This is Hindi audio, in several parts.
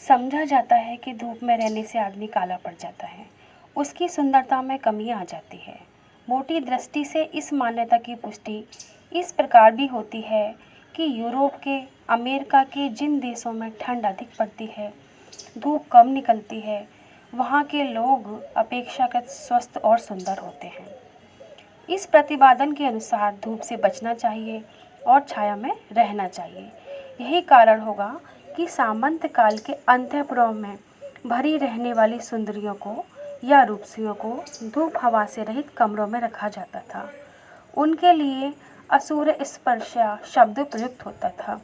समझा जाता है कि धूप में रहने से आदमी काला पड़ जाता है, उसकी सुंदरता में कमी आ जाती है। मोटी दृष्टि से इस मान्यता की पुष्टि इस प्रकार भी होती है कि यूरोप के, अमेरिका के जिन देशों में ठंड अधिक पड़ती है, धूप कम निकलती है, वहाँ के लोग अपेक्षाकृत स्वस्थ और सुंदर होते हैं। इस प्रतिपादन के अनुसार धूप से बचना चाहिए और छाया में रहना चाहिए। यही कारण होगा कि सामंत काल के अंतःपुरों में भरी रहने वाली सुंदरियों को या रूपसियों को धूप हवा से रहित कमरों में रखा जाता था। उनके लिए असूर्य स्पर्शा शब्द प्रयुक्त होता था,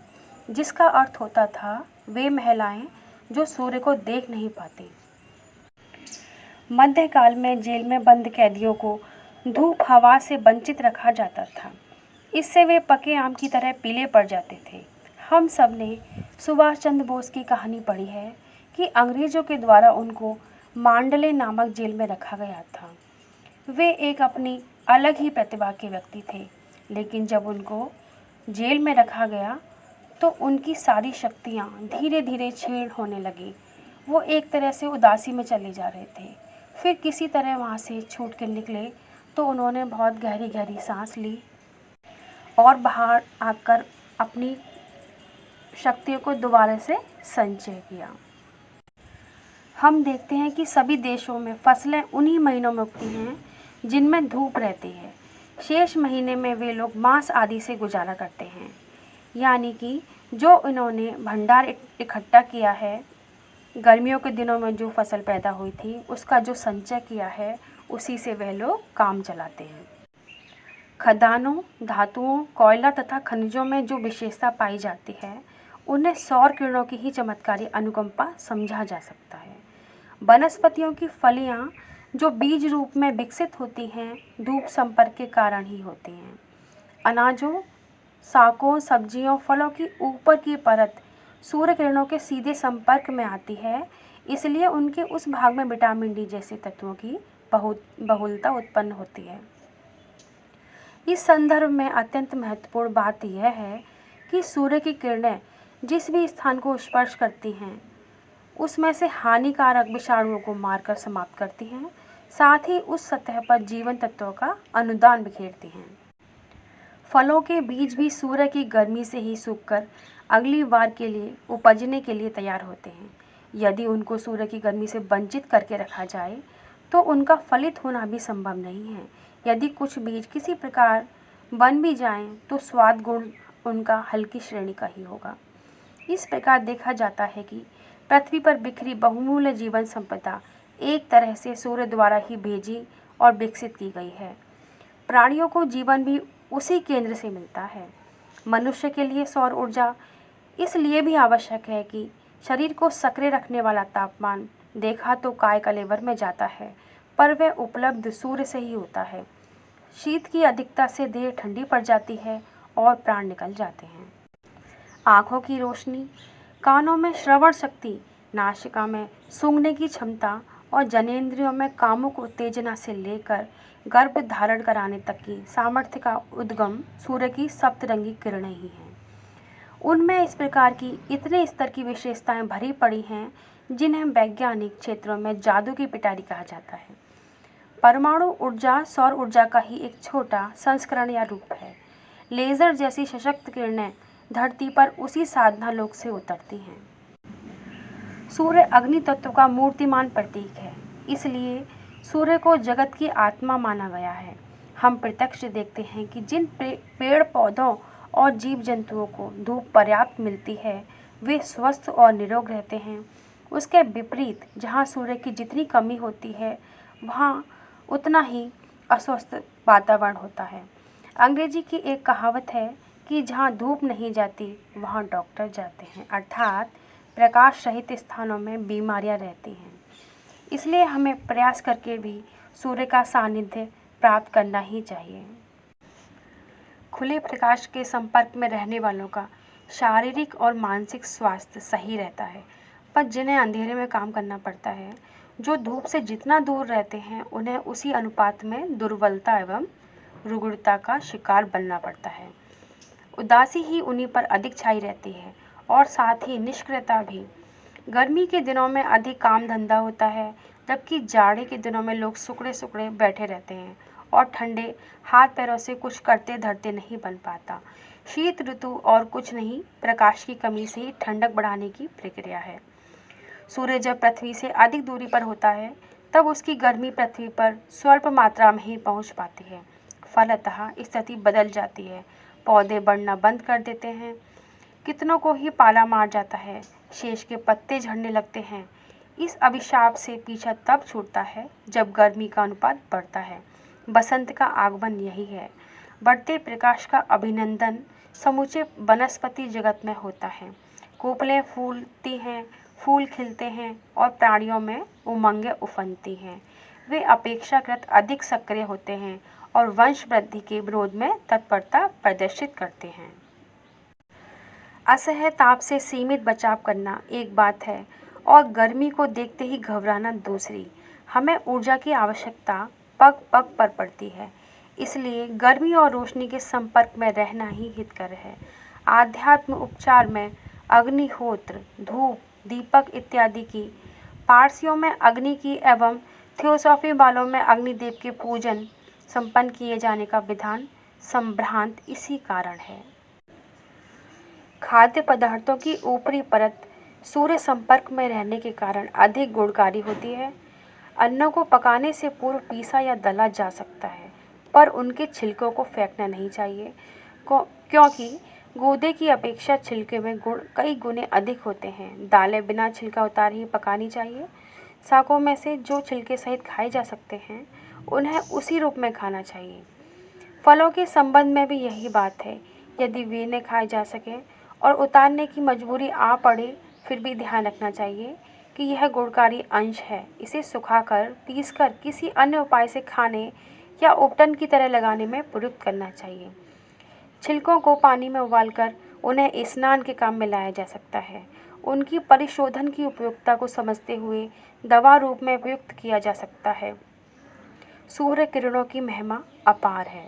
जिसका अर्थ होता था वे महिलाएं जो सूर्य को देख नहीं पाती। मध्यकाल में जेल में बंद कैदियों को धूप हवा से वंचित रखा जाता था। इससे वे पके आम की तरह पीले पड़ जाते थे। हम सब ने सुभाष चंद्र बोस की कहानी पढ़ी है कि अंग्रेजों के द्वारा उनको मांडले नामक जेल में रखा गया था। वे एक अपनी अलग ही प्रतिभा के व्यक्ति थे, लेकिन जब उनको जेल में रखा गया तो उनकी सारी शक्तियाँ धीरे धीरे क्षीण होने लगी। वो एक तरह से उदासी में चले जा रहे थे। फिर किसी तरह वहाँ से छूट कर निकले तो उन्होंने बहुत गहरी गहरी सांस ली और बाहर आकर अपनी शक्तियों को दोबारा से संचय किया। हम देखते हैं कि सभी देशों में फसलें उन्हीं महीनों में उगती हैं जिनमें धूप रहती है। शेष महीने में वे लोग मांस आदि से गुजारा करते हैं, यानी कि जो इन्होंने भंडार इकट्ठा किया है, गर्मियों के दिनों में जो फसल पैदा हुई थी उसका जो संचय किया है, उसी से वह लोग काम चलाते हैं। खदानों, धातुओं, कोयला तथा खनिजों में जो विशेषता पाई जाती है, उन्हें सौर किरणों की ही चमत्कारी अनुकंपा समझा जा सकता है। वनस्पतियों की फलियां जो बीज रूप में विकसित होती हैं, धूप संपर्क के कारण ही होती हैं। अनाजों, शाकों, सब्जियों, फलों की ऊपर की परत सूर्य किरणों के सीधे संपर्क में आती है, इसलिए उनके उस भाग में विटामिन डी जैसे तत्वों की बहुलता उत्पन्न होती है। इस संदर्भ में अत्यंत महत्वपूर्ण बात यह है कि सूर्य की किरणें जिस भी स्थान को स्पर्श करती हैं, उसमें से हानिकारक विषाणुओं को मारकर समाप्त करती हैं, साथ ही उस सतह पर जीवन तत्वों का अनुदान बिखेरती हैं। फलों के बीज भी सूर्य की गर्मी से ही सूखकर अगली बार के लिए उपजने के लिए तैयार होते हैं। यदि उनको सूर्य की गर्मी से वंचित करके रखा जाए तो उनका फलित होना भी संभव नहीं है। यदि कुछ बीज किसी प्रकार बन भी जाएं तो स्वाद गुण उनका हल्की श्रेणी का ही होगा। इस प्रकार देखा जाता है कि पृथ्वी पर बिखरी बहुमूल्य जीवन संपदा एक तरह से सूर्य द्वारा ही भेजी और विकसित की गई है। प्राणियों को जीवन भी उसी केंद्र से मिलता है। मनुष्य के लिए सौर ऊर्जा इसलिए भी आवश्यक है कि शरीर को सक्रिय रखने वाला तापमान देखा तो काय कलेवर में जाता है, पर वह उपलब्ध सूर्य से ही होता है। शीत की अधिकता से देह ठंडी पड़ जाती है और प्राण निकल जाते हैं। आँखों की रोशनी, कानों में श्रवण शक्ति, नासिका में सूंघने की क्षमता और जनेंद्रियों में कामुक उत्तेजना से लेकर गर्भ धारण कराने तक की सामर्थ्य का उद्गम सूर्य की सप्तरंगी किरणें ही हैं। उनमें इस प्रकार की इतने स्तर की विशेषताएं भरी पड़ी हैं जिन्हें वैज्ञानिक क्षेत्रों में जादू की पिटारी कहा जाता है। परमाणु ऊर्जा सौर ऊर्जा का ही एक छोटा संस्करण या रूप है। लेज़र जैसी सशक्त किरणें धरती पर उसी साधना लोक से उतरती हैं। सूर्य अग्नि तत्व का मूर्तिमान प्रतीक है, इसलिए सूर्य को जगत की आत्मा माना गया है। हम प्रत्यक्ष देखते हैं कि जिन पेड़ पौधों और जीव जंतुओं को धूप पर्याप्त मिलती है, वे स्वस्थ और निरोग रहते हैं। उसके विपरीत जहाँ सूर्य की जितनी कमी होती है, वहाँ उतना ही अस्वस्थ वातावरण होता है। अंग्रेजी की एक कहावत है कि जहाँ धूप नहीं जाती वहाँ डॉक्टर जाते हैं, अर्थात प्रकाश रहित स्थानों में बीमारियाँ रहती हैं। इसलिए हमें प्रयास करके भी सूर्य का सानिध्य प्राप्त करना ही चाहिए। खुले प्रकाश के संपर्क में रहने वालों का शारीरिक और मानसिक स्वास्थ्य सही रहता है, पर जिन्हें अंधेरे में काम करना पड़ता है, जो धूप से जितना दूर रहते हैं, उन्हें उसी अनुपात में दुर्बलता एवं रुग्णता का शिकार बनना पड़ता है। उदासी ही उन्हीं पर अधिक छाई रहती है और साथ ही निष्क्रियता भी। गर्मी के दिनों में अधिक काम धंधा होता है, जबकि जाड़े के दिनों में लोग सुकड़े सुकड़े बैठे रहते हैं और ठंडे हाथ पैरों से कुछ करते धरते नहीं बन पाता। शीत ऋतु और कुछ नहीं, प्रकाश की कमी से ही ठंडक बढ़ाने की प्रक्रिया है। सूर्य जब पृथ्वी से अधिक दूरी पर होता है, तब उसकी गर्मी पृथ्वी पर स्वल्प मात्रा में ही पहुंच पाती है। फलतः स्थिति बदल जाती है, पौधे बढ़ना बंद कर देते हैं, कितनों को ही पाला मार जाता है, शेष के पत्ते झड़ने लगते हैं। इस अभिशाप से पीछा तब छूटता है जब गर्मी का अनुपात बढ़ता है। बसंत का आगमन यही है। बढ़ते प्रकाश का अभिनंदन समूचे वनस्पति जगत में होता है। कोपलें फूलती हैं, फूल खिलते हैं और प्राणियों में उमंगें उफनती हैं। वे अपेक्षाकृत अधिक सक्रिय होते हैं और वंश वृद्धि के विरोध में तत्परता प्रदर्शित करते हैं। असह्य ताप से सीमित बचाव करना एक बात है और गर्मी को देखते ही घबराना दूसरी। हमें ऊर्जा की आवश्यकता पग पग पर पड़ती है, इसलिए गर्मी और रोशनी के संपर्क में रहना ही हितकर है। आध्यात्म उपचार में अग्निहोत्र, धूप, दीपक इत्यादि की, पारसियों में अग्नि की एवं थियोसॉफी वालों में अग्निदेव के पूजन संपन्न किए जाने का विधान संभ्रांत इसी कारण है। खाद्य पदार्थों की ऊपरी परत सूर्य संपर्क में रहने के कारण अधिक गुणकारी होती है। अन्नों को पकाने से पूर्व पीसा या दला जा सकता है, पर उनके छिलकों को फेंकना नहीं चाहिए, क्योंकि गूदे की अपेक्षा छिलके में गुण कई गुने अधिक होते हैं। दालें बिना छिलका उतारे ही पकानी चाहिए। शाकों में से जो छिलके सहित खाए जा सकते हैं, उन्हें उसी रूप में खाना चाहिए। फलों के संबंध में भी यही बात है। यदि वे न खाए जा सके और उतारने की मजबूरी आ पड़े, फिर भी ध्यान रखना चाहिए कि यह गुणकारी अंश है। इसे सुखाकर, पीसकर किसी अन्य उपाय से खाने या उपटन की तरह लगाने में प्रयुक्त करना चाहिए। छिलकों को पानी में उबालकर उन्हें स्नान के काम में लाया जा सकता है। उनकी परिशोधन की उपयोगिता को समझते हुए दवा रूप में प्रयुक्त किया जा सकता है। सूर्य किरणों की महिमा अपार है।